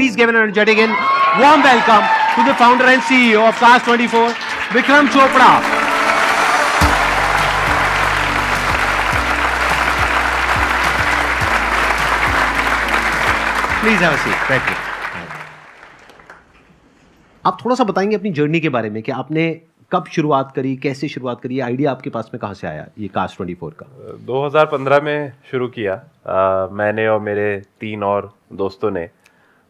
Please give an energetic and warm welcome to the founder and CEO of Cars24, Vikram Chopra. Please have a seat. Thank you. आप थोड़ा सा बताएंगे अपनी journey के बारे में कि आपने कब शुरुआत करी, कैसे शुरुआत करी, आइडिया आपके पास में कहाँ से आया ये Cars24 का? 2015 में शुरू किया मैंने और मेरे 3 और दोस्तों ने,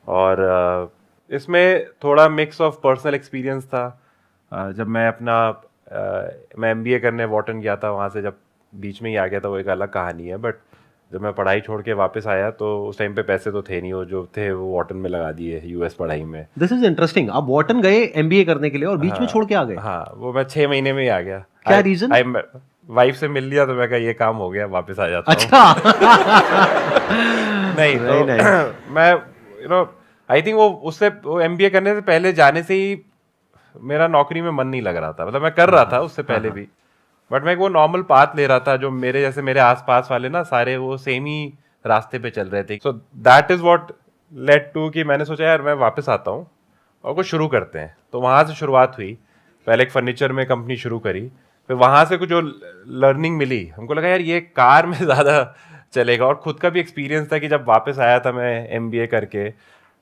और इसमें थोड़ा मिक्स ऑफ पर्सनल एक्सपीरियंस था। जब मैं MBA करने वॉर्टन गया था, वहाँ से जब बीच में ही आ गया था, वो एक अलग कहानी है। बट जब मैं पढ़ाई छोड़ के वापस आया तो उस टाइम पे पैसे तो थे नहीं, वो जो थे वो वॉर्टन में लगा दिए US पढ़ाई में। This is interesting. आप वॉर्टन गए MBA करने के लिए और बीच में छोड़ के आ गए? हाँ, वो मैं 6 महीने में ही आ गया। क्या रीजन? वाइफ से मिल लिया तो मैं कहा ये काम हो गया, वापस आ जाता हूँ। अच्छा। नहीं। मैं आई थिंक वो MBA करने से पहले जाने से ही मेरा नौकरी में मन नहीं लग रहा था। मतलब मैं कर रहा था उससे पहले भी, बट मैं वो नॉर्मल पाथ ले रहा था। जो मेरे आसपास वाले ना सारे वो सेम ही रास्ते पे चल रहे थे। So that is what led to कि मैंने सोचा यार मैं वापस आता हूँ और कुछ शुरू करते हैं। तो वहाँ से शुरुआत हुई। पहले एक फर्नीचर में कंपनी शुरू करी, फिर वहाँ से कुछ जो लर्निंग मिली, हमको लगा यार ये कार में ज़्यादा चलेगा। और खुद का भी एक्सपीरियंस था कि जब वापस आया था मैं MBA करके,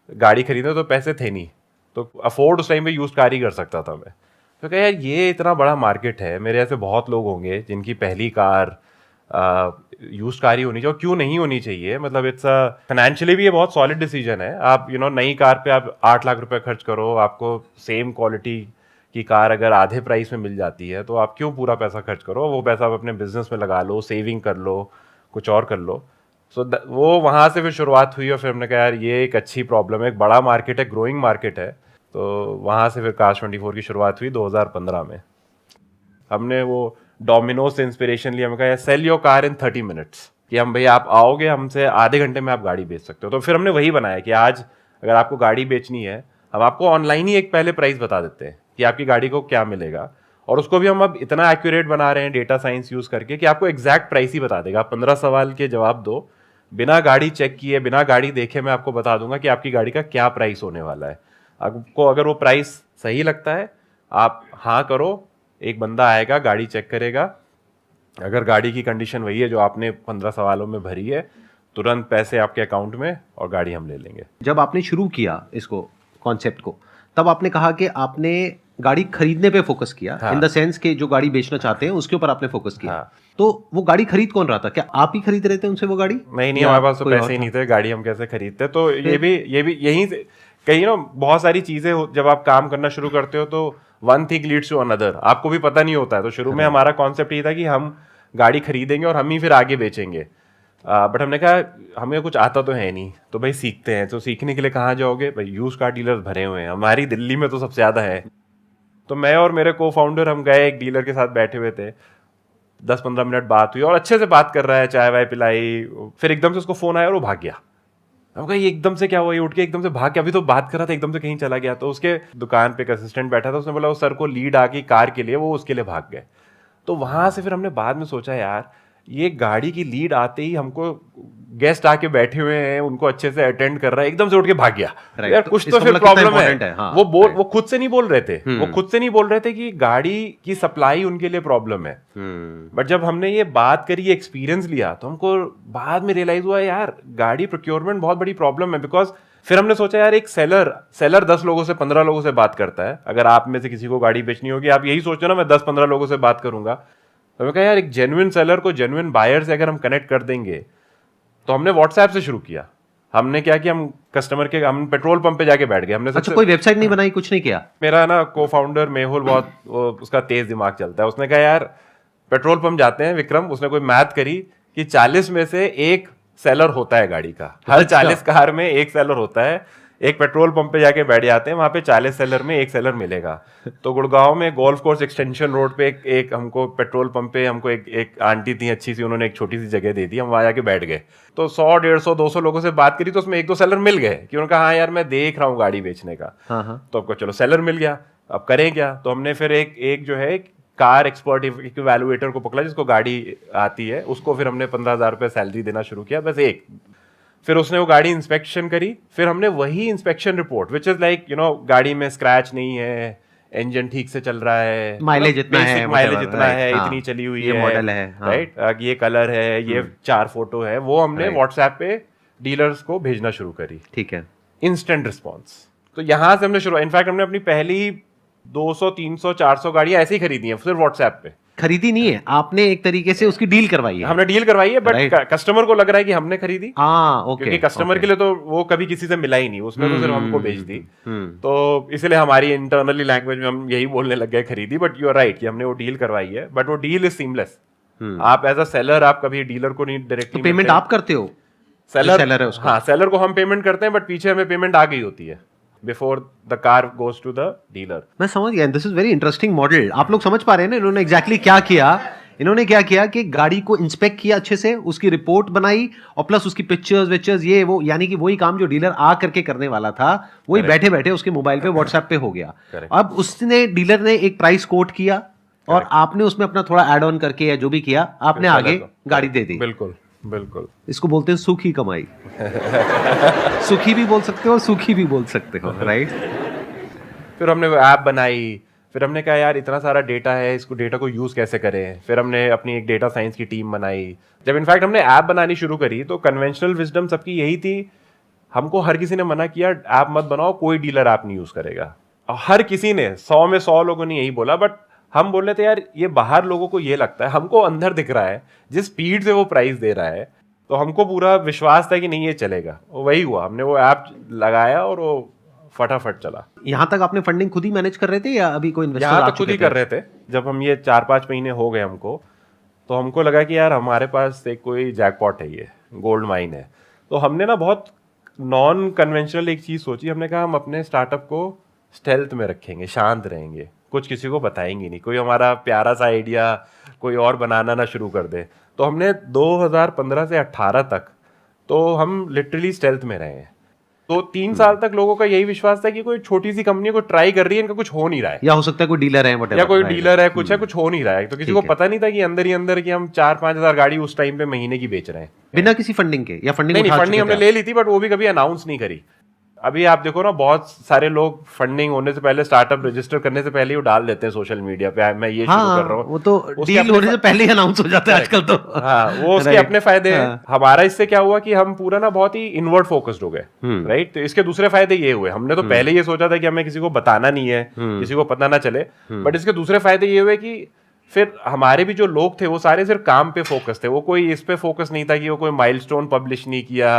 गाड़ी खरीदने तो पैसे थे नहीं, तो अफोर्ड उस टाइम पे यूज्ड कार ही कर सकता था मैं। तो क्या यार ये इतना बड़ा मार्केट है, मेरे ऐसे बहुत लोग होंगे जिनकी पहली कार यूज्ड कार ही होनी चाहिए, और क्यों नहीं होनी चाहिए। मतलब इट्स फाइनेंशियली भी ये बहुत सॉलिड डिसीजन है। आप नई कार पे आप 8 लाख रुपए खर्च करो, आपको सेम क्वालिटी की कार अगर आधे प्राइस में मिल जाती है तो आप क्यों पूरा पैसा खर्च करो। वो पैसा आप अपने बिजनेस में लगा लो, सेविंग कर लो, कुछ और कर लो। सो वो वहाँ से फिर शुरुआत हुई, और फिर हमने कहा यार ये एक अच्छी प्रॉब्लम है, एक बड़ा मार्केट है, ग्रोइंग मार्केट है। तो वहाँ से फिर Cars24 की शुरुआत हुई 2015 में। हमने वो डोमिनोज से इंस्पिरेशन लिया। हमने कहा sell your car in 30 minutes, कि हम भैया आप आओगे हमसे, आधे घंटे में आप गाड़ी बेच सकते हो। तो फिर हमने वही बनाया कि आज अगर आपको गाड़ी बेचनी है, हम आपको ऑनलाइन ही एक पहले प्राइस बता देते हैं कि आपकी गाड़ी को क्या मिलेगा, और उसको भी हम अब इतना एक्यूरेट बना रहे हैं डेटा साइंस यूज करके कि आपको एग्जैक्ट प्राइस ही बता देगा। 15 सवाल के जवाब दो, बिना गाड़ी चेक किए, बिना गाड़ी देखे मैं आपको बता दूंगा कि आपकी गाड़ी का क्या प्राइस होने वाला है। आपको अगर वो प्राइस सही लगता है, आप हाँ करो, एक बंदा आएगा, गाड़ी चेक करेगा। अगर गाड़ी की कंडीशन वही है जो आपने 15 सवालों में भरी है, तुरंत पैसे आपके अकाउंट में और गाड़ी हम ले लेंगे। जब आपने शुरू किया इसको, कॉन्सेप्ट को, तब आपने कहा कि आपने गाड़ी खरीदने पे फोकस किया। इन द सेंस के जो गाड़ी बेचना चाहते हैं उसके ऊपर आपने फोकस किया। तो वो गाड़ी खरीद कौन रहा था? क्या आप ही खरीद रहे थे उनसे वो गाड़ी? नहीं, हमारे पास तो पैसे ही नहीं थे, गाड़ी हम कैसे खरीदते। तो ये भी यहीं से कहीं बहुत सारी चीजें जब आप काम करना शुरू करते हो तो one thing leads to another, आपको भी पता नहीं होता है। तो शुरू में हमारा कॉन्सेप्ट ये था कि हम गाड़ी खरीदेंगे और हम ही फिर आगे बेचेंगे। बट हमने कहा हमें कुछ आता तो है नहीं, तो भाई सीखते हैं। तो सीखने के लिए कहाँ जाओगे भाई? यूज कार डीलर भरे हुए हैं, हमारी दिल्ली में तो सबसे ज्यादा है। तो मैं और मेरे को फाउंडर हम गए, एक डीलर के साथ बैठे हुए थे। 10-15 मिनट बात हुई और अच्छे से बात कर रहा है, चाय वाय पिलाई। फिर एकदम से उसको फोन आया और वो भाग गया। हम कहा ये एकदम से क्या हुआ? ये उठ के एकदम से भाग गया, अभी तो बात कर रहा था, एकदम से कहीं चला गया। तो उसके दुकान पे एक असिस्टेंट बैठा था, उसने बोला वो सर को लीड आ गई कार के लिए, वो उसके लिए भाग गए। तो वहां से फिर हमने बाद में सोचा यार ये गाड़ी की लीड आते ही हमको गेस्ट आके बैठे हुए हैं, उनको अच्छे से अटेंड कर रहा है, एकदम से उठ के भाग गया। यार तो कुछ तो फिर प्रॉब्लम है। हाँ, वो खुद से नहीं बोल रहे थे, वो खुद से नहीं बोल रहे थे कि गाड़ी की सप्लाई उनके लिए प्रॉब्लम है। बट जब हमने ये बात करी, एक्सपीरियंस लिया, तो हमको बाद में रियलाइज हुआ यार गाड़ी प्रोक्योरमेंट बहुत बड़ी प्रॉब्लम है। बिकॉज फिर हमने सोचा यार एक सेलर 10 लोगों से 15 लोगों से बात करता है। अगर आप में से किसी को गाड़ी बेचनी होगी, आप यही सोचो ना मैं 10-15 लोगों से बात करूंगा। तो मैं कहा यार एक जेन्युइन सेलर को जेन्युइन बायर से अगर हम कनेक्ट कर देंगे। तो हमने व्हाट्सएप से शुरू किया। हमने क्या किया, हम कस्टमर के हम पेट्रोल पंप पे जाके बैठ गए। हमने अच्छा, कोई वेबसाइट नहीं बनाई, कुछ नहीं किया? मेरा ना को फाउंडर मेहुल बहुत उसका तेज दिमाग चलता है। उसने कहा यार पेट्रोल पंप जाते हैं विक्रम, उसने कोई मैथ करी कि 40 में से एक सेलर होता है गाड़ी का, हर 40 कार में एक सेलर होता है। एक पेट्रोल पंप पे जाके बैठ जाते हैं, वहां पे 40 सेलर में एक सेलर मिलेगा। तो गुड़गांव में गोल्फ कोर्स एक्सटेंशन रोड पे एक हमको पेट्रोल पंप पे हमको एक आंटी थी अच्छी सी, उन्होंने एक छोटी सी जगह दे दी, हम वहां जाके बैठ गए। तो 100, 150, 200 लोगों से बात करी, तो उसमें 1-2 सेलर मिल गए कि उन्होंने कहा हाँ यार मैं देख रहा हूँ गाड़ी बेचने का। तो आपको चलो सेलर मिल गया, अब करें क्या? तो हमने फिर एक जो है कार एक्सपर्ट इवैल्यूएटर को पकड़ा जिसको गाड़ी आती है, उसको फिर हमने 15,000 रुपये सैलरी देना शुरू किया, बस एक। फिर उसने वो गाड़ी इंस्पेक्शन करी, फिर हमने वही inspection report which is like गाड़ी में स्क्रैच नहीं है, इंजन ठीक से चल रहा है, माइलेज इतना है, माइलेज इतना है, इतनी चली हुई ये मॉडल है, राइट, ये कलर है, ये 4 फोटो है, वो हमने व्हाट्सएप पे डीलर्स को भेजना शुरू करी। ठीक है, इंस्टेंट रिस्पॉन्स। तो यहां से हमने शुरू, इनफैक्ट हमने अपनी पहली 200 300 400 गाड़ियां ऐसे ही खरीदी हैं सिर्फ व्हाट्सएप पे। खरीदी नहीं है आपने, एक तरीके से उसकी डील करवाई है। हमने डील करवाई है, बट कस्टमर को लग रहा है कि हमने खरीदी। ओके, क्योंकि कस्टमर के लिए तो वो कभी किसी से मिला ही नहीं, उसने तो सिर्फ हमको भेज दी। तो इसलिए हमारी इंटरनली लैंग्वेज में हम यही बोलने लग गए खरीदी, बट यू आर राइट कि हमने वो डील करवाई है, बट वो डील इज सीमलेस। आप एज अ सेलर आप कभी डीलर को नहीं डायरेक्टली पेमेंट आप करते हो, सेलर है उसका। हाँ, सेलर को हम पेमेंट करते हैं, बट पीछे हमें पेमेंट आ गई होती है before the car goes to the dealer. मैं समझ गया, this is very interesting model. आप लोग समझ पा रहे हैं ना इन्होंने एग्जैक्टली क्या किया? इन्होंने क्या किया कि गाड़ी को इंस्पेक्ट किया अच्छे से, उसकी रिपोर्ट बनाई और प्लस उसकी पिक्चर्स ये वो, यानी कि वही काम जो डीलर आ करके करने वाला था वही बैठे बैठे उसके मोबाइल पे व्हाट्सएप पे हो गया। अब उसने डीलर ने एक प्राइस कोट किया और आपने उसमें अपना थोड़ा ऐड ऑन करके या जो भी किया आपने आगे गाड़ी दे दी। बिल्कुल बिल्कुल, इसको बोलते हैं सुखी कमाई। सुखी भी बोल सकते हो, सुखी भी बोल सकते हो, राइट। फिर हमने वो ऐप बनाई, फिर हमने कहा यार इतना सारा डेटा है, इसको डेटा को यूज कैसे करें। फिर हमने अपनी एक डेटा साइंस की टीम बनाई। जब इनफैक्ट हमने ऐप बनानी शुरू करी तो कन्वेंशनल विजडम सबकी यही थी, हमको हर किसी ने मना किया ऐप मत बनाओ, कोई डीलर ऐप नहीं यूज करेगा। और हर किसी ने 100 में 100 लोगों ने यही बोला, बट हम बोल रहे थे यार ये बाहर लोगों को ये लगता है, हमको अंदर दिख रहा है जिस स्पीड से वो प्राइस दे रहा है, तो हमको पूरा विश्वास था कि नहीं ये चलेगा। वही हुआ, हमने वो ऐप लगाया और वो फटाफट चला। यहाँ तक आपने फंडिंग खुद ही मैनेज कर रहे थे या अभी कोई इन्वेस्टर? यहाँ तक खुद ही कर रहे थे। जब हम ये 4-5 महीने हो गए हमको, तो हमको लगा कि यार हमारे पास एक कोई जैकपॉट है, ये गोल्ड माइन है। तो हमने ना बहुत नॉन कन्वेंशनल एक चीज सोची। हमने कहा हम अपने स्टार्टअप को स्टेल्थ में रखेंगे, शांत रहेंगे, कुछ किसी को बताएंगे नहीं, कोई हमारा प्यारा सा आइडिया कोई और बनाना ना शुरू कर दे। तो हमने 2015 से 18 तक तो हम लिटरली स्टेल्थ में रहे हैं। तो 3 साल तक लोगों का यही विश्वास था कि कोई छोटी सी कंपनी को ट्राई कर रही है, इनका कुछ हो नहीं रहा है, या हो सकता है कोई डीलर है, या कोई डीलर है, कुछ है, कुछ हो नहीं रहा है। तो किसी को पता नहीं था कि अंदर ही अंदर कि हम 4-5 हजार गाड़ी उस टाइम पे महीने की बेच रहे हैं बिना किसी फंडिंग के। या फंडिंग? नहीं, फंडिंग हमने ले ली थी, बट वो भी कभी अनाउंस नहीं करी। अभी आप देखो ना, बहुत सारे लोग फंडिंग होने से पहले, स्टार्टअप रजिस्टर करने से पहले ही डाल देते हैं सोशल मीडिया पे, मैं ये शुरू कर रहा हूँ। वो तो डील होने से पहले ही अनाउंस हो जाता है आजकल तो। हाँ, वो उसके अपने फायदे हैं। हमारा इससे क्या हुआ कि हम पूरा ना बहुत ही इनवर्ड फोकस्ड हो गए, राइट। तो इसके दूसरे फायदे ये हुए, हमने तो पहले ये सोचा था कि हमें किसी को बताना नहीं है, किसी को पता ना चले, बट इसके दूसरे फायदे ये हुए कि फिर हमारे भी जो लोग थे वो सारे सिर्फ काम पे फोकस थे। वो कोई इस पे फोकस नहीं था कि वो कोई माइलस्टोन पब्लिश नहीं किया,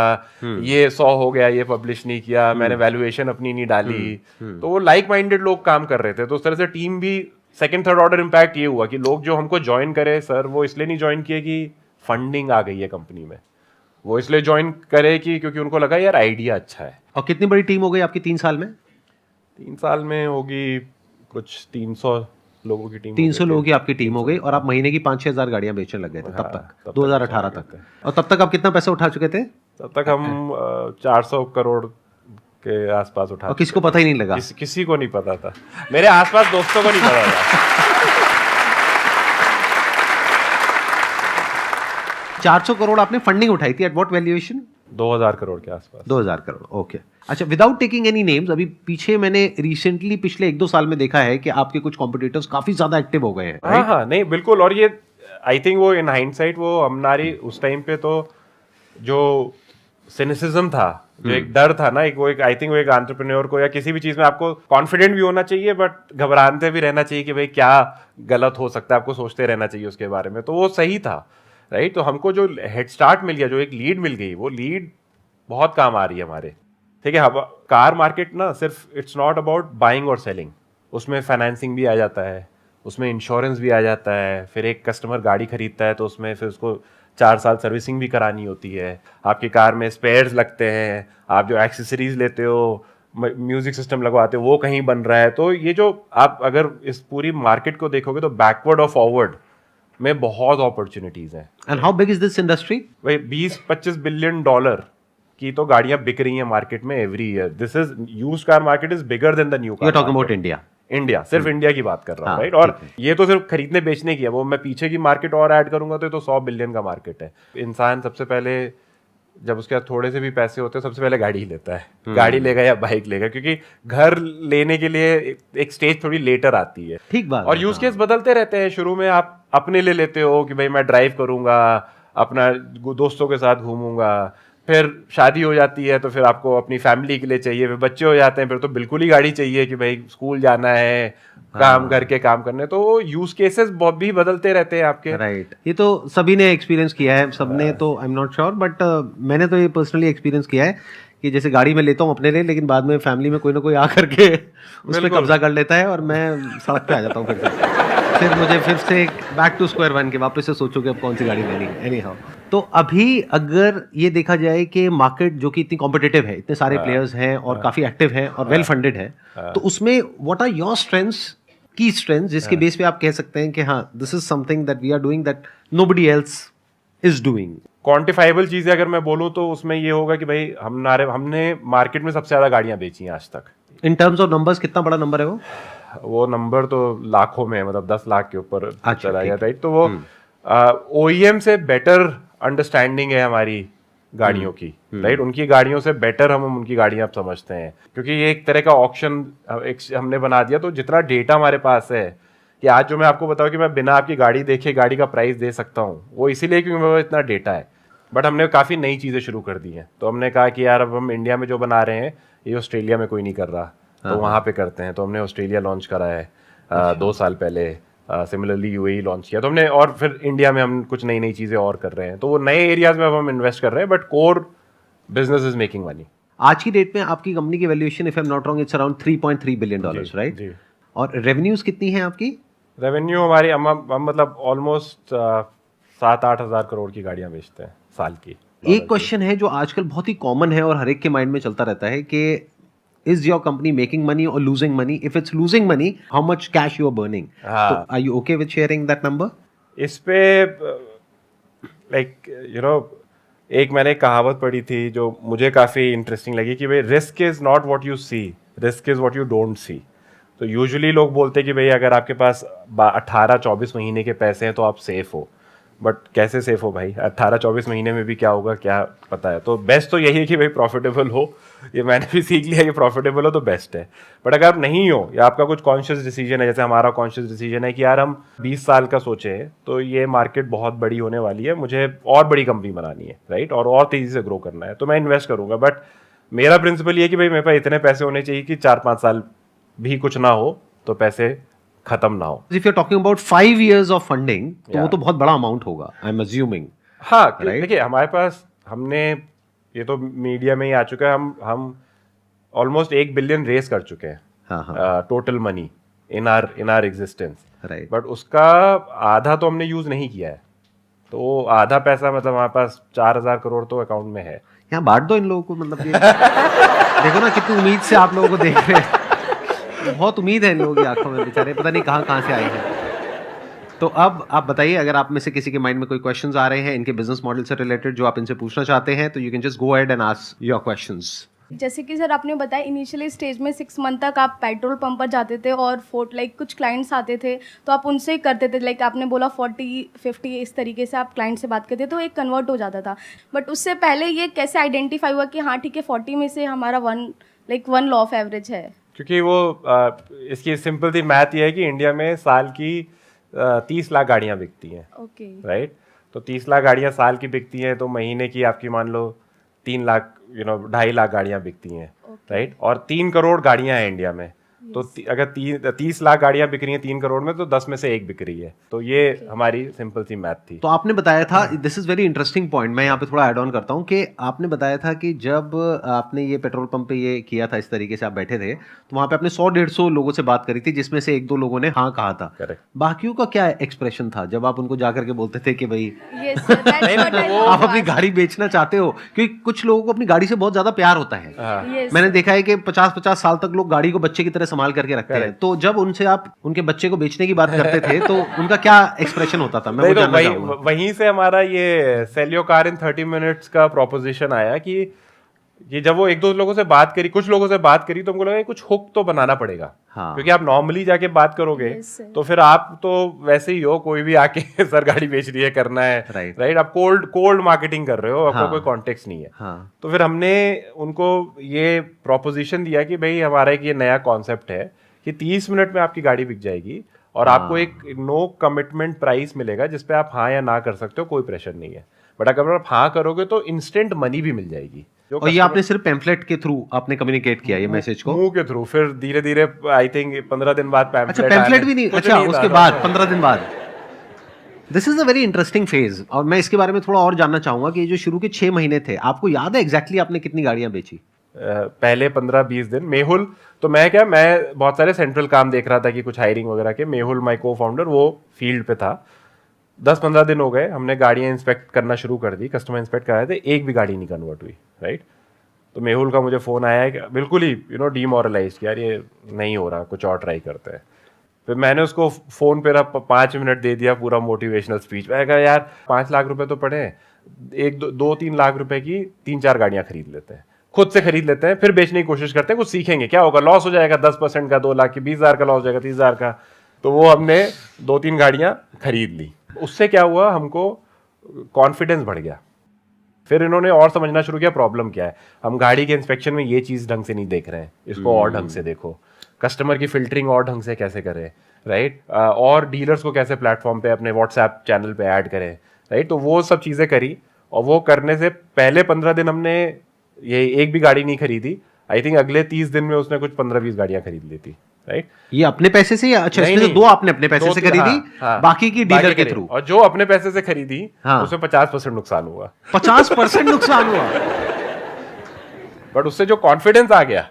ये 100 हो गया, ये पब्लिश नहीं किया, मैंने वैल्यूएशन अपनी नहीं डाली। तो वो लाइक माइंडेड लोग काम कर रहे थे। तो उस तरह से टीम भी सेकंड थर्ड ऑर्डर इम्पैक्ट ये हुआ कि लोग जो हमको ज्वाइन करे, सर वो इसलिए नहीं ज्वाइन किए कि फंडिंग आ गई है कंपनी में, वो इसलिए ज्वाइन करे कि क्योंकि उनको लगा यार आइडिया अच्छा है। और कितनी बड़ी टीम हो गई आपकी 3 साल में? 3 साल में होगी कुछ 300 लोगों की टीम। 300 लोगों की आपकी टीम हो गई और आप महीने की 5-6 हजार गाड़ियां बेचने लग गए थे तब तक, 2018 तक। और तब तक आप कितना पैसा उठा चुके थे? तब तक हम 400 करोड़ के आसपास उठा। और किसी को पता ही नहीं लगा? किसी को नहीं पता था, मेरे आसपास दोस्तों को नहीं पता था। 400 करोड़ आपने फंडिंग उठाई थी। At what valuation? 2000 करोड़ के आसपास। 2000 करोड़, ओके। अच्छा, विदाउट टेकिंग एनी नेम्स, अभी पीछे मैंने रिसेंटली पिछले 1-2 साल में देखा है कि आपके कुछ कॉम्पिटिटर्स काफी ज्यादा एक्टिव हो गए हैं। हाँ हाँ, नहीं बिल्कुल। और ये आई थिंक वो इन हाइंडसाइट वो हमारी उस टाइम पे तो जो सिनिसिज्म था, जो एक डर था ना, एक आई थिंक वो एक एंटरप्रेन्योर को या किसी भी चीज में आपको कॉन्फिडेंट भी होना चाहिए, बट घबराते भी रहना चाहिए कि भाई क्या गलत हो सकता है, आपको सोचते रहना चाहिए उसके बारे में। तो वो सही था, राइट। तो हमको जो हेड स्टार्ट मिल गया, जो एक लीड मिल गई, वो लीड बहुत काम आ रही है हमारे। ठीक है, कार मार्केट ना सिर्फ इट्स नॉट अबाउट बाइंग और सेलिंग, उसमें फाइनेंसिंग भी आ जाता है, उसमें इंश्योरेंस भी आ जाता है। फिर एक कस्टमर गाड़ी खरीदता है तो उसमें फिर उसको 4 साल सर्विसिंग भी करानी होती है, आपकी कार में स्पेयर्स लगते हैं, आप जो एक्सेसरीज लेते हो, म्यूजिक सिस्टम लगवाते हो, वो कहीं बन रहा है। तो ये जो आप अगर इस पूरी मार्केट को देखोगे तो बैकवर्ड और फॉरवर्ड में बहुत अपॉर्चुनिटीज हैं। And how big is this industry? भाई 20-25 बिलियन डॉलर की तो गाड़ियां बिक रही हैं मार्केट में every year. This is used car market is bigger than the new car. You are talking about India? India, सिर्फ इंडिया की बात कर रहा हूँ, राइट। और ये तो सिर्फ खरीदने बेचने की है, वो मैं पीछे की मार्केट और ऐड करूंगा तो 100 बिलियन का मार्केट है। इंसान सबसे पहले जब उसके पास थोड़े से भी पैसे होते हैं सबसे पहले गाड़ी ही लेता है, गाड़ी लेगा या बाइक लेगा, क्योंकि घर लेने के लिए एक स्टेज थोड़ी लेटर आती है। ठीक बात। और यूज केस बदलते रहते हैं। शुरू में आप अपने लिए लेते हो कि भाई मैं ड्राइव करूंगा, अपना दोस्तों के साथ घूमूंगा, फिर शादी हो जाती है तो फिर आपको अपनी फैमिली के लिए चाहिए, फिर बच्चे हो जाते हैं फिर तो बिल्कुल ही गाड़ी चाहिए कि भाई स्कूल जाना है, काम घर के काम करने, तो यूज केसेस भी बदलते रहते हैं आपके। राइट, ये तो सभी ने एक्सपीरियंस किया है, सबने तो I am not sure, but मैंने तो ये पर्सनली एक्सपीरियंस किया है कि जैसे गाड़ी में लेता हूँ अपने लिए, लेकिन बाद में फैमिली में कोई ना कोई आकर के उस पर कब्जा कर लेता है और मैं सड़क पे आ जाता हूँ फिर मुझे फिर से बैक टू स्क्वायर वन के वापस से सोचो कि अब कौन सी गाड़ी लेनी है। एनी हाउ, तो अभी अगर ये देखा जाए कि मार्केट जो कि इतनी कॉम्पिटिटिव है, इतने सारे प्लेयर्स हैं और काफी एक्टिव हैं और वेल फंडेड है, तो उसमें what are your strengths, key strengths, जिसके बेस पे आप कह सकते हैं कि हाँ this is something that we are doing that nobody else is doing? Quantifiable चीजें अगर मैं बोलूं तो उसमें ये होगा कि भाई हमने मार्केट में सबसे ज्यादा गाड़ियां बेची हैं आज तक। इन टर्म्स ऑफ नंबर्स कितना बड़ा नंबर है वो नंबर तो लाखों में, मतलब 10 लाख के ऊपर चला गया, राइट। तो वो ओईएम से बेटर अंडरस्टैंडिंग है हमारी गाड़ियों की, राइट। उनकी गाड़ियों से बेटर हम उनकी गाड़ियां अब समझते हैं, क्योंकि ये एक तरह का ऑक्शन हमने बना दिया। तो जितना डेटा हमारे पास है कि आज जो मैं आपको बताऊं कि मैं बिना आपकी गाड़ी देखे गाड़ी का प्राइस दे सकता हूँ, वो इसीलिए क्योंकि मेरे पास इतना डेटा है। बट हमने काफ़ी नई चीज़ें शुरू कर दी हैं, तो हमने कहा कि यार अब हम इंडिया में जो बना रहे हैं ये ऑस्ट्रेलिया में कोई नहीं कर रहा, तो वहाँ पे करते हैं। तो हमने ऑस्ट्रेलिया लॉन्च करा है 2 साल पहले, सिमिलरली यूएई लॉन्च किया, तो हमने, और फिर इंडिया में हम कुछ नई नई चीज़ें और कर रहे हैं। तो वो नए एरियाज में अब हम इन्वेस्ट कर रहे हैं, but core business is making money. आज की डेट में आपकी कंपनी की valuation, if I am not wrong, it's around $3.3 billion, right? और रेवेन्यूज कितनी है आपकी? रेवेन्यू हमारी हम मतलब ऑलमोस्ट 7-8 हज़ार करोड़ की गाड़ियां बेचते हैं साल की। एक क्वेश्चन है जो आजकल बहुत ही कॉमन है और हर एक के माइंड में चलता रहता है कि is your company making money और losing money? If it's losing money, how much cash you are burning? तो are you okay with sharing that number? इस पे लाइक एक मैंने एक कहावत पढ़ी थी जो मुझे काफ़ी इंटरेस्टिंग लगी कि भाई risk is not what you see, risk is what you don't see. तो यूजुअली लोग बोलते हैं कि भाई अगर आपके पास 18-24 महीने के पैसे हैं तो आप सेफ हो, बट कैसे सेफ हो भाई? 18-24 महीने में भी क्या होगा क्या पता है। तो बेस्ट तो यही है कि भाई प्रॉफिटेबल हो, ये मैंने भी सीख लिया कि प्रॉफिटेबल हो तो बेस्ट है। बट अगर आप नहीं हो या आपका कुछ कॉन्शियस डिसीजन है, जैसे हमारा कॉन्शियस डिसीजन है कि यार हम 20 साल का सोचे हैं तो ये मार्केट बहुत बड़ी होने वाली है, मुझे और बड़ी कंपनी बनानी है, राइट, और तेज़ी से ग्रो करना है, तो मैं इन्वेस्ट करूँगा। बट मेरा प्रिंसिपल ये है कि भाई मेरे पास इतने पैसे होने चाहिए कि 4-5 साल भी कुछ ना हो तो पैसे खत्म ना हो। If you're talking about 5 years of funding, तो वो तो बहुत बड़ा अमाउंट होगा, आई एम अज्यूमिंग। हाँ, देखिए हमारे पास, हमने, ये तो मीडिया में ही आ चुका है, हम ऑलमोस्ट 1 बिलियन रेस कर चुके हैं total money in our existence, right. But उसका आधा तो हमने यूज नहीं किया है, तो आधा पैसा मतलब हमारे पास 4,000 करोड़ तो अकाउंट में है। यहाँ बांट दो इन लोगों को, मतलब ये देखो ना कितनी उम्मीद से आप लोगों को देख रहे हैं, बहुत उम्मीद है इन लोगों की आंखों में, बेचारे पता नहीं कहाँ से आए हैं। तो अब आप बताइए, अगर आप में से किसी के माइंड में कोई क्वेश्चंस आ रहे हैं इनके बिजनेस मॉडल से रिलेटेड जो आप इनसे पूछना चाहते हैं, तो you can just go ahead and ask your questions. जैसे कि सर आपने बताया इनिशियली स्टेज में 6 मंथ तक आप पेट्रोल पंप पर जाते थे और कुछ क्लाइंट्स आते थे तो आप उनसे करते थे, लाइक आपने बोला 40-50 इस तरीके से आप क्लाइंट से बात करते तो एक कन्वर्ट हो जाता था। बट उससे पहले ये कैसे आइडेंटिफाई हुआ कि हाँ ठीक है 40 में से हमारा 1 लॉ ऑफ एवरेज है? क्योंकि वो इसकी सिंपल सी मैथ ये है कि इंडिया में साल की 30 लाख गाड़ियां बिकती हैं, राइट। तो 30 लाख गाड़ियां साल की बिकती हैं, तो महीने की आपकी मान लो 3 लाख 2.5 लाख गाड़ियां बिकती हैं, राइट। और 3 करोड़ गाड़ियां हैं इंडिया में, तो अगर 30 लाख गाड़ियां बिक रही हैं 3 करोड़ में, तो 10 में से 1 बिक रही है। तो ये हमारी सिंपल सी मैथ थी। तो आपने बताया था, this is very interesting point, मैं यहाँ पे थोड़ा ऐड ऑन करता हूँ कि आपने बताया था कि जब आपने ये पेट्रोल पंप पे ये किया था, इस तरीके से आप बैठे थे, तो वहाँ पे आपने 100-150 लोगों से बात करी थी, जिसमें से 1-2 लोगों ने हाँ कहा था। Correct. बाकियों का क्या एक्सप्रेशन था जब आप उनको जाकर के बोलते थे कि भाई आप अपनी गाड़ी बेचना चाहते हो? क्योंकि कुछ लोगों को अपनी गाड़ी से बहुत ज्यादा प्यार होता है। मैंने देखा है कि 50-50 साल तक लोग गाड़ी को बच्चे की तरह संभाल करके रखते हैं। तो जब उनसे आप उनके बच्चे को बेचने की बात करते थे तो उनका क्या एक्सप्रेशन होता था? मैं वहीं से हमारा ये sell your car in 30 minutes का प्रोपोजिशन आया कि ये जब वो एक दो लोगों से बात करी, कुछ लोगों से बात करी, तो हमको लगा कुछ हुक तो बनाना पड़ेगा। हाँ। क्योंकि आप नॉर्मली जाके बात करोगे तो फिर आप तो वैसे ही हो, कोई भी आके सर गाड़ी बेच रही है, करना है, राइट? आप कोल्ड मार्केटिंग कर रहे हो, आपका कोई कॉन्टेक्स्ट नहीं है। हाँ। तो फिर हमने उनको ये प्रोपोजिशन दिया कि भाई हमारा एक ये नया कॉन्सेप्ट है कि 30 मिनट में आपकी गाड़ी बिक जाएगी और आपको एक नो कमिटमेंट प्राइस मिलेगा जिसपे आप हाँ या ना कर सकते हो, कोई प्रेशर नहीं है। बट अगर आप हाँ करोगे तो इंस्टेंट मनी भी मिल जाएगी। और ये आपने सिर्फ पैम्फलेट के थ्रू आपने कम्युनिकेट किया ये मैसेज को? मुंह के थ्रू। फिर धीरे धीरे आई थिंक 15 दिन बाद पैम्फलेट। अच्छा, पैम्फलेट भी नहीं? अच्छा, उसके बाद 15 दिन बाद। This is a very interesting phase, और मैं इसके बारे में थोड़ा और जानना चाहूंगा कि जो शुरू के 6 महीने थे, आपको याद है एग्जैक्टली आपने कितनी गाड़ियां बेची? पहले 15-20 दिन मेहुल, तो मैं बहुत सारे सेंट्रल काम देख रहा था कि कुछ हायरिंग वगैरह के। मेहुल माई को फाउंडर वो फील्ड पे था। 10-15 दिन हो गए, हमने गाड़ियां इंस्पेक्ट करना शुरू कर दी, कस्टमर इंस्पेक्ट कराए थे, एक भी गाड़ी नहीं कन्वर्ट हुई, राइट? तो मेहुल का मुझे फोन आया है कि बिल्कुल ही डीमोरलाइज कि यार ये नहीं हो रहा, कुछ और ट्राई करते हैं। फिर मैंने उसको फोन पे 5 मिनट दे दिया पूरा मोटिवेशनल स्पीच। मैं कहा यार 5 लाख रुपए तो पड़े हैं, 2-3 लाख रुपए की 3-4 गाड़ियां खरीद लेते हैं, खुद से खरीद लेते हैं, फिर बेचने की कोशिश करते हैं, कुछ सीखेंगे, क्या होगा, लॉस हो जाएगा 10% का, 2 लाख की 20,000 का लॉस हो जाएगा, 30,000 का। तो वो हमने 2-3 गाड़ियां खरीद ली। उससे क्या हुआ, हमको कॉन्फिडेंस बढ़ गया। फिर इन्होंने और समझना शुरू किया प्रॉब्लम क्या है। हम गाड़ी के इंस्पेक्शन में ये चीज ढंग से नहीं देख रहे हैं, इसको और ढंग से देखो, कस्टमर की फिल्टरिंग और ढंग से कैसे करें, राइट? और डीलर्स को कैसे प्लेटफॉर्म पे अपने व्हाट्सएप चैनल पे ऐड करें, राइट? तो वो सब चीजें करी, और वो करने से पहले 15 दिन हमने ये एक भी गाड़ी नहीं खरीदी। आई थिंक अगले 30 दिन में उसने कुछ 15-20 गाड़ियां खरीद ली थी, राइट? ये अपने पैसे से या? अच्छा, इसमें से 2 आपने अपने पैसे से खरीदी, बाकी की डीलर के थ्रू। और जो अपने पैसे से खरीदी उसमें 50% नुकसान हुआ। 50% नुकसान हुआ? बट उससे जो कॉन्फिडेंस आ गया,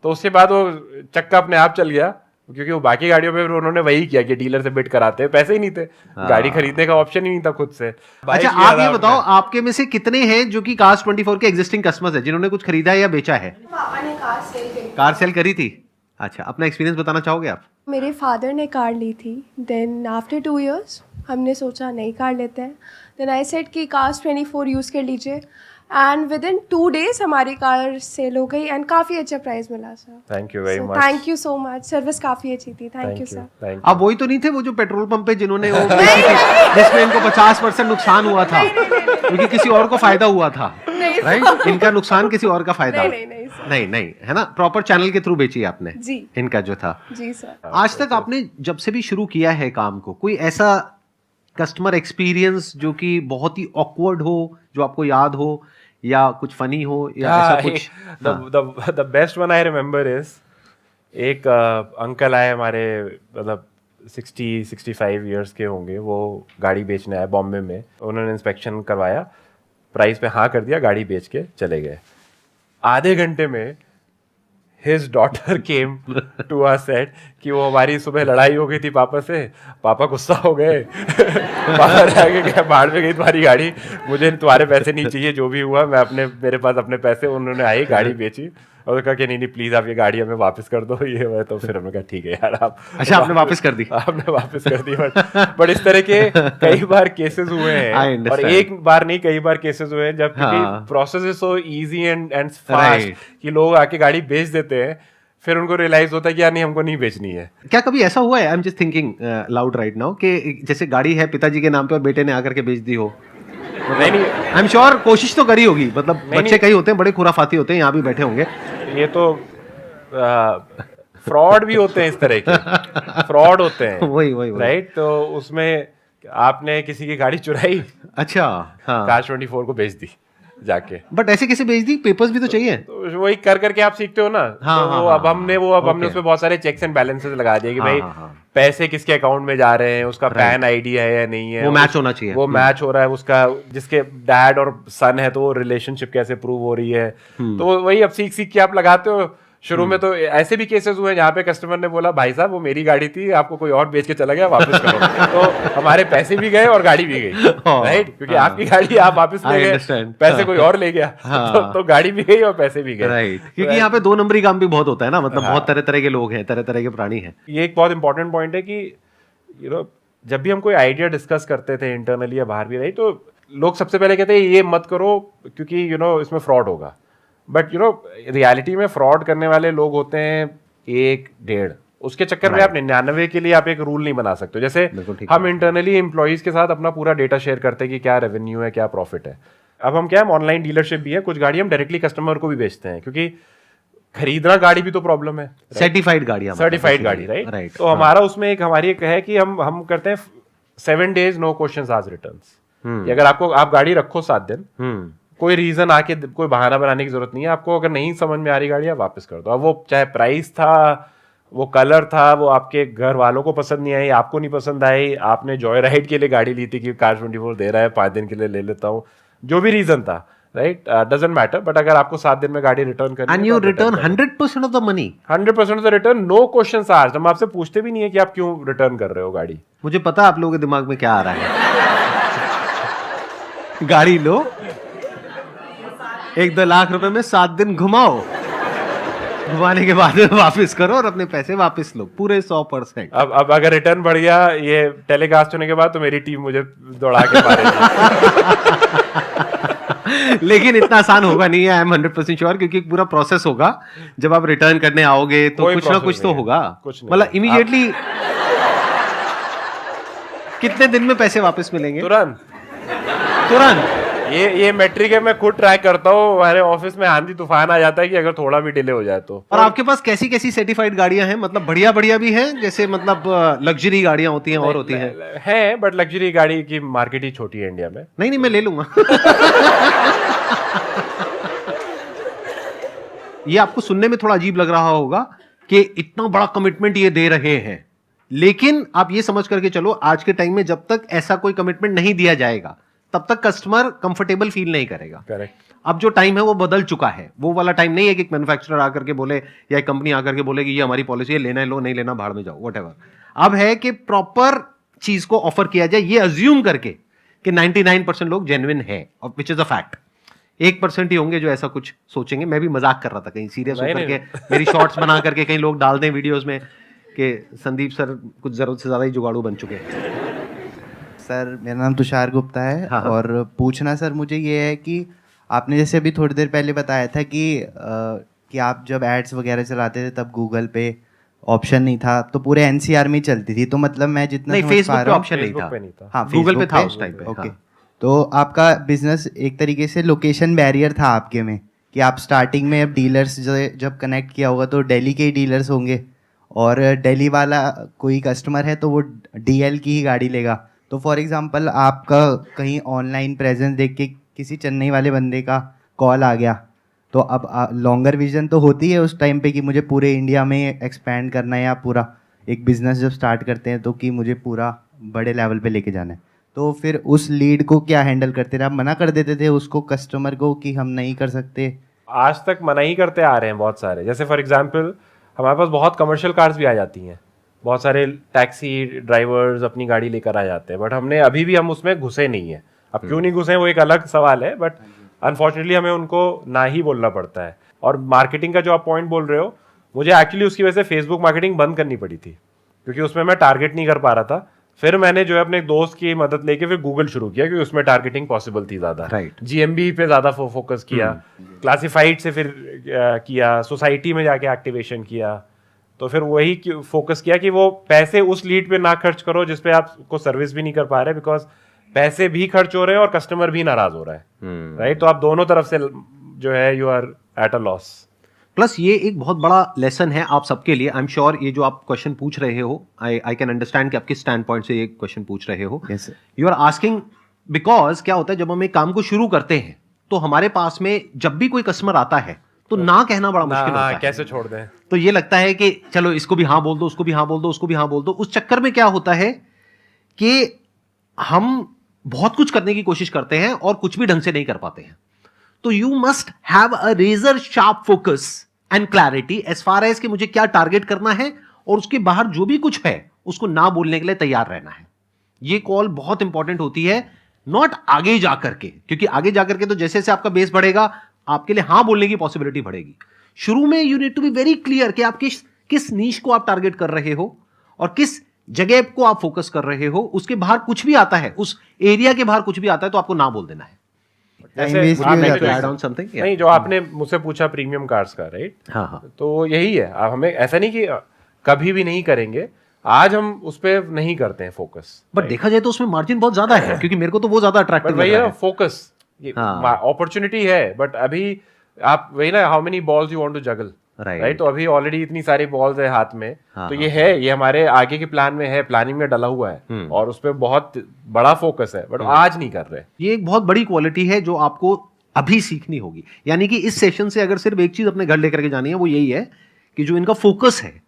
तो उसके बाद वो चक्का अपने आप चल गया, क्योंकि वो बाकी गाड़ियों में उन्होंने वही किया कि डीलर से बिड कराते, पैसे ही नहीं थे, गाड़ी खरीदने का ऑप्शन ही नहीं था खुद से। अच्छा, आप ये बताओ, आपके में से कितने हैं जो कि कार्स 24 के एग्जिस्टिंग कस्टमर्स हैं, जिन्होंने कुछ खरीदा है या बेचा है? पापा ने कार सेल करी थी। अच्छा, अपना एक्सपीरियंस बताना चाहोगे आप? मेरे फादर ने कार ली थी, देन आफ्टर 2 years हमने सोचा नई कार लेते हैं। देन आई सेड कि कार्स 24 यूज़ कर लीजिए, एंड विद इन 2 days हमारी कार सेल हो गई, एंड काफ़ी अच्छा प्राइस मिला sir. Thank you very much. Thank you so much, service काफ़ी अच्छी थी। Thank you sir. आप वही तो नहीं थे वो जो पेट्रोल पंप पे जिन्होंने वो जिसमें इनको 50% नुकसान हुआ था क्योंकि किसी और को फायदा हुआ था, राइट? इनका नुकसान किसी और का फायदा। नहीं, है ना? प्रॉपर चैनल के थ्रू बेची आपने जी, इनका जो था। जी सर। आज तक आपने जब से भी शुरू किया है काम को, कोई ऐसा कस्टमर एक्सपीरियंस जो कि बहुत ही ऑकवर्ड हो, जो आपको याद हो, या कुछ फनी हो, या ऐसा कुछ? The best one I remember is, एक अंकल आए हमारे, मतलब 60-65 ईयर्स के होंगे, वो गाड़ी बेचने आए बॉम्बे में। उन्होंने इंस्पेक्शन करवाया, प्राइस पे हाँ कर दिया, गाड़ी बेच के चले गए। आधे घंटे में his daughter came to us said कि वो हमारी सुबह लड़ाई हो गई थी पापा से, पापा गुस्सा हो गए पापा ने आगे क्या बाहर में गई तुम्हारी गाड़ी, मुझे तुम्हारे पैसे नहीं चाहिए, जो भी हुआ मैं मेरे पास अपने पैसे। उन्होंने आई, गाड़ी बेची, और कहा कि नहीं प्लीज आप ये गाड़ी हमें वापस कर दो, ये है। तो फिर हमने कहा ठीक है यार आप। अच्छा, आपने वापस कर दी? आपने वापस कर दी। बट इस तरह के कई बार केसेस हुए हैं, और एक बार नहीं कई बार केसेस हुए हैं, जब process is so easy and fast कि लोग आके गाड़ी बेच देते हैं, फिर उनको रियलाइज होता है कि यार नहीं, हमको नहीं बेचनी है। क्या कभी ऐसा हुआ है, I am just thinking loud right now, कि जैसे गाड़ी है पिताजी के नाम पे और बेटे ने आकर के बेच दी हो? नहीं, आई एम श्योर कोशिश तो करी होगी, मतलब बच्चे कई होते हैं बड़े खुराफाती होते हैं, यहाँ भी बैठे होंगे। ये तो फ्रॉड भी होते हैं, इस तरह के फ्रॉड होते हैं। वही राइट? तो उसमें आपने किसी की गाड़ी चुराई, अच्छा, हाँ, कार 24 को बेच दी जाके। बट ऐसे कैसे बेच दी? पेपर्स भी तो चाहिए। तो वही कर करके आप सीखते हो ना। हाँ, तो अब हमने उसमें बहुत सारे चेक्स एंड बैलेंसेस लगा दिए कि भाई पैसे किसके अकाउंट में जा रहे हैं, उसका पैन आईडी है या नहीं है, वो मैच होना चाहिए, वो मैच हो रहा है, उसका जिसके डैड और सन है तो वो रिलेशनशिप कैसे प्रूव हो रही है। तो वही अब सीख सीख के आप लगाते हो। शुरू में तो ऐसे भी केसेस हुए जहाँ पे कस्टमर ने बोला भाई साहब वो मेरी गाड़ी थी, आपको कोई और बेच के चला गया, वापस करो। तो हमारे पैसे भी गए और गाड़ी भी गई, राइट? क्योंकि आपकी गाड़ी आप वापस ले गए, पैसे कोई और ले गया, तो गाड़ी भी गई और पैसे भी गए, राइट? क्योंकि यहाँ पे 2 नंबरी काम भी बहुत होता है ना, मतलब बहुत तरह तरह के लोग हैं, तरह तरह के प्राणी हैं। ये एक बहुत इंपॉर्टेंट पॉइंट है कि जब भी हम कोई आइडिया डिस्कस करते थे इंटरनली या बाहर भी, राइट, तो लोग सबसे पहले कहते हैं ये मत करो क्योंकि इसमें फ्रॉड होगा, बट यू नो रियलिटी में फ्रॉड करने वाले लोग होते हैं 1-1.5, उसके चक्कर में आप 99 के लिए आप एक रूल नहीं बना सकते। जैसे हम इंटरनली एम्प्लॉइज के साथ अपना पूरा डेटा शेयर करते हैं कि क्या रेवेन्यू है, क्या प्रॉफिट है। अब हम क्या है, ऑनलाइन डीलरशिप भी है, कुछ गाड़ी हम डायरेक्टली कस्टमर को भी बेचते हैं, क्योंकि खरीदना गाड़ी भी तो प्रॉब्लम है। सर्टिफाइड गाड़ी, राइट। तो हमारा उसमें एक हमारी एक है कि हम करते हैं 7 days नो क्वेश्चंस आज रिटर्न्स। अगर आप गाड़ी रखो 7 दिन, कोई रीजन आके कोई बहाना बनाने की जरूरत नहीं है आपको। अगर नहीं समझ में आ रही गाड़ी, आप वापस कर दो। अब वो चाहे प्राइस था, वो कलर था, वो आपके घर वालों को पसंद नहीं आई, आपको नहीं पसंद आई, आपने जॉय राइड के लिए गाड़ी ली थी कि कार24 दे रहा है 5 दिन के लिए ले लेता हूँ, जो भी रीजन था, राइट, डजंट मैटर। बट अगर आपको 7 दिन में गाड़ी रिटर्न करनी है, and you return 100% of the money, 100% of the return, no questions asked. हम आपसे पूछते भी नहीं है कि आप क्यों रिटर्न कर रहे हो गाड़ी। मुझे पता है आप लोगों के दिमाग में क्या आ रहा है। गाड़ी लो, 1-2 लाख रुपए में 7 दिन घुमाओ, घुमाने के बाद वापस करो और अपने पैसे वापस लो, पूरे 100%। अब अगर रिटर्न बढ़ गया ये टेलीकास्ट होने के बाद, तो मेरी टीम मुझे दौड़ा के मारेगी। लेकिन इतना आसान होगा नहीं है, आई एम 100% श्योर, क्योंकि एक पूरा प्रोसेस होगा। जब आप रिटर्न करने आओगे तो कुछ ना कुछ तो होगा, मतलब इमीडिएटली कितने दिन में पैसे वापस मिलेंगे? तुरंत। ये मैट्रिक है, मैं खुद ट्राई करता हूँ। हमारे ऑफिस में आंधी तूफान आ जाता है कि अगर थोड़ा भी डिले हो जाए तो। और आपके पास कैसी कैसी सर्टिफाइड गाड़ियां हैं? मतलब बढ़िया भी हैं, जैसे मतलब लग्जरी गाड़ियां होती हैं और होती हैं, बट लग्जरी गाड़ी की मार्केट ही छोटी है इंडिया में। नहीं मैं ले लूंगा। ये आपको सुनने में थोड़ा अजीब लग रहा होगा कि इतना बड़ा कमिटमेंट ये दे रहे हैं, लेकिन आप ये समझ करके चलो, आज के टाइम में जब तक ऐसा कोई कमिटमेंट नहीं दिया जाएगा, तब तक कस्टमर कंफर्टेबल फील नहीं करेगा। करेक्ट। अब जो टाइम है वो बदल चुका है। वो वाला टाइम नहीं है कि एक मैन्युफैक्चरर आकर के बोले या एक कंपनी आकर के बोले कि ये हमारी पॉलिसी है, लेना है लो, नहीं लेना भाड़ में जाओ, व्हाटएवर। अब है कि प्रॉपर चीज को ऑफर किया जाए, ये अज्यूम करके कि 99% लोग जेन्युइन है, विच इज अ फैक्ट। 1% ही होंगे जो ऐसा कुछ सोचेंगे। मैं भी मजाक कर रहा था, कहीं सीरियस होकर के मेरी शॉर्ट्स बना करके कहीं लोग डाल दें वीडियोस में कि संदीप सर कुछ जरूरत से ज्यादा ही जुगाड़ू बन चुके हैं। सर मेरा नाम तुषार गुप्ता है। हाँ। और पूछना सर मुझे ये है कि आपने जैसे अभी थोड़ी देर पहले बताया था कि आप जब एड्स वगैरह चलाते थे तब गूगल पे ऑप्शन नहीं था, तो पूरे एनसीआर में ही चलती थी। तो मतलब मैं जितना समझ पा रहा हूँ, ऑप्शन नहीं था। हाँ, गूगल पे था Facebook उस टाइम पे। ओके। तो आपका बिजनेस एक तरीके से लोकेशन बैरियर था आपके में, कि आप स्टार्टिंग में अब डीलर्स जब कनेक्ट किया होगा तो दिल्ली के ही डीलर्स होंगे, और दिल्ली वाला कोई कस्टमर है तो वो डीएल की ही गाड़ी लेगा। तो फॉर एग्जांपल आपका कहीं ऑनलाइन प्रेजेंस देख के किसी चेन्नई वाले बंदे का कॉल आ गया, तो अब लॉन्गर विजन तो होती है उस टाइम पे कि मुझे पूरे इंडिया में एक्सपैंड करना है, या पूरा एक बिजनेस जब स्टार्ट करते हैं तो कि मुझे पूरा बड़े लेवल पे लेके जाना है। तो फिर उस लीड को क्या हैंडल करते थे? आप मना कर देते थे उसको, कस्टमर को, कि हम नहीं कर सकते? आज तक मना ही करते आ रहे हैं बहुत सारे। जैसे फॉर एग्जांपल हमारे पास बहुत कमर्शियल कार्स भी आ जाती हैं, बहुत सारे टैक्सी ड्राइवर्स अपनी गाड़ी लेकर आ जाते हैं, बट हमने अभी भी हम उसमें घुसे नहीं है। अब क्यों नहीं घुसे वो एक अलग सवाल है, बट अनफॉर्चुनेटली हमें उनको ना ही बोलना पड़ता है। और मार्केटिंग का जो आप पॉइंट बोल रहे हो, मुझे एक्चुअली उसकी वजह से फेसबुक मार्केटिंग बंद करनी पड़ी थी, क्योंकि उसमें मैं टारगेट नहीं कर पा रहा था। फिर मैंने जो है अपने दोस्त की मदद लेके फिर गूगल शुरू किया, क्योंकि उसमें टारगेटिंग पॉसिबल थी ज़्यादा। GMB पे ज़्यादा फोकस किया, क्लासिफाइड से फिर किया, सोसाइटी में जाके एक्टिवेशन किया। तो फिर वही फोकस किया कि वो पैसे उस लीड पे ना खर्च करो जिसपे आपको सर्विस भी नहीं कर पा रहे, बिकॉज पैसे भी खर्च हो रहे हैं और कस्टमर भी नाराज हो रहा है, राइट। तो आप दोनों तरफ से जो है you are at a loss. Plus ये एक बहुत बड़ा लेसन है आप सबके लिए। आई एम श्योर ये जो आप क्वेश्चन पूछ रहे हो, आई कैन अंडरस्टैंड कि आप किस स्टैंड पॉइंट से ये क्वेश्चन पूछ रहे हो। यू आर आस्किंग बिकॉज क्या होता है, जब हम एक काम को शुरू करते हैं तो हमारे पास में जब भी कोई कस्टमर आता है तो ना कहना बड़ा मुश्किल होता है। कैसे छोड़ दें? तो ये लगता है कि चलो इसको भी हाँ बोल दो, उसको भी हाँ बोल दो, उसको भी हाँ बोल दो। उस चक्कर में क्या होता है कि हम बहुत कुछ करने की कोशिश करते हैं और कुछ भी ढंग से नहीं कर पाते हैं। तो you must have a razor sharp focus and clarity as far as कि मुझे क्या टारगेट करना है, और उसके बाहर जो भी कुछ है उसको ना बोलने के लिए तैयार रहना है। ये कॉल बहुत इंपॉर्टेंट होती है, नॉट आगे जाकर के, क्योंकि आगे जाकर के तो जैसे जैसे आपका बेस बढ़ेगा आपके लिए हाँ बोलने की पॉसिबिलिटी बढ़ेगी। शुरू में you need to be very clear कि आप किस नीश को आप टारगेट कर रहे हो और किस जगह को आप फोकस कर रहे हो। उसके बाहर कुछ भी आता है, उस एरिया के बाहर कुछ भी आता है तो आपको ना बोल देना है। जैसे waste भी हो जाता है। Add on something? नहीं, जो आपने मुझसे पूछा प्रीमियम कार्स का, राइट? हाँ हाँ, तो यही है, अब हमें ऐसा नहीं कि कभी भी नहीं करेंगे, आज हम उस पर नहीं करते हैं फोकस। बट देखा जाए तो उसमें मार्जिन बहुत ज्यादा है, क्योंकि मेरे को तो वो ज्यादा बट अट्रैक्टिव वही लग है रहा ना, है। फोकस, हाँ। अपॉर्चुनिटी है, बट अभी आप वही ना, how many balls you want to juggle, Right. Right? तो अभी ऑलरेडी इतनी सारी बॉल्स है हाथ में, हाँ, तो ये है, ये हमारे आगे के प्लान में है, प्लानिंग में डला हुआ है, और उस पर बहुत बड़ा फोकस है, बट आज नहीं कर रहे। ये एक बहुत बड़ी क्वालिटी है जो आपको अभी सीखनी होगी। यानी कि इस सेशन से अगर सिर्फ एक चीज अपने घर लेकर के जानी है, वो यही है कि जो इनका फोकस है,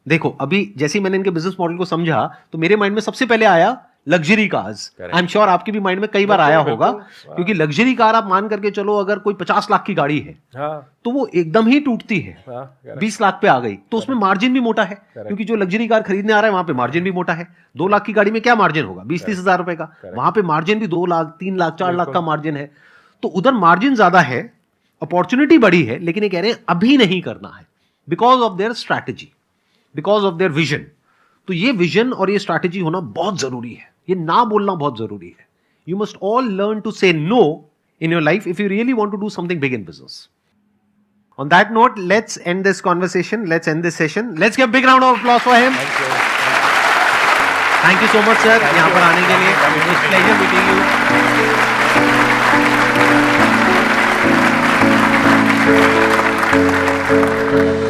देखो अभी जैसे ही मैंने इनके बिजनेस मॉडल को समझा तो मेरे माइंड में सबसे पहले आया luxury cars. I am sure आपके भी माइंड में कई बार आया होगा, क्योंकि लग्जरी कार आप मान करके चलो, अगर कोई 50 लाख की गाड़ी है तो वो एकदम ही टूटती है, 20 लाख पे आ गई तो उसमें मार्जिन भी मोटा है, क्योंकि जो लग्जरी कार खरीदने आ रहा है वहां पे मार्जिन भी मोटा है। 2 लाख की गाड़ी में क्या मार्जिन होगा? 20-30 हजार रुपए का। वहां पे मार्जिन भी 2 लाख, 3 लाख, 4 लाख का मार्जिन है। तो उधर मार्जिन ज्यादा है, अपॉर्चुनिटी बड़ी है, लेकिन ये कह रहे हैं अभी नहीं करना है, because of their strategy, because of their vision. तो ये विजन और ये स्ट्रैटेजी होना बहुत जरूरी है, ये ना बोलना बहुत जरूरी है। You must all learn to say no in your life if you really want to do something big in business. On that note, let's end this conversation. Let's end this session. Let's give a big round of applause for him. Thank you so much, sir. यहाँ पर आने के लिए it was pleasure meeting you.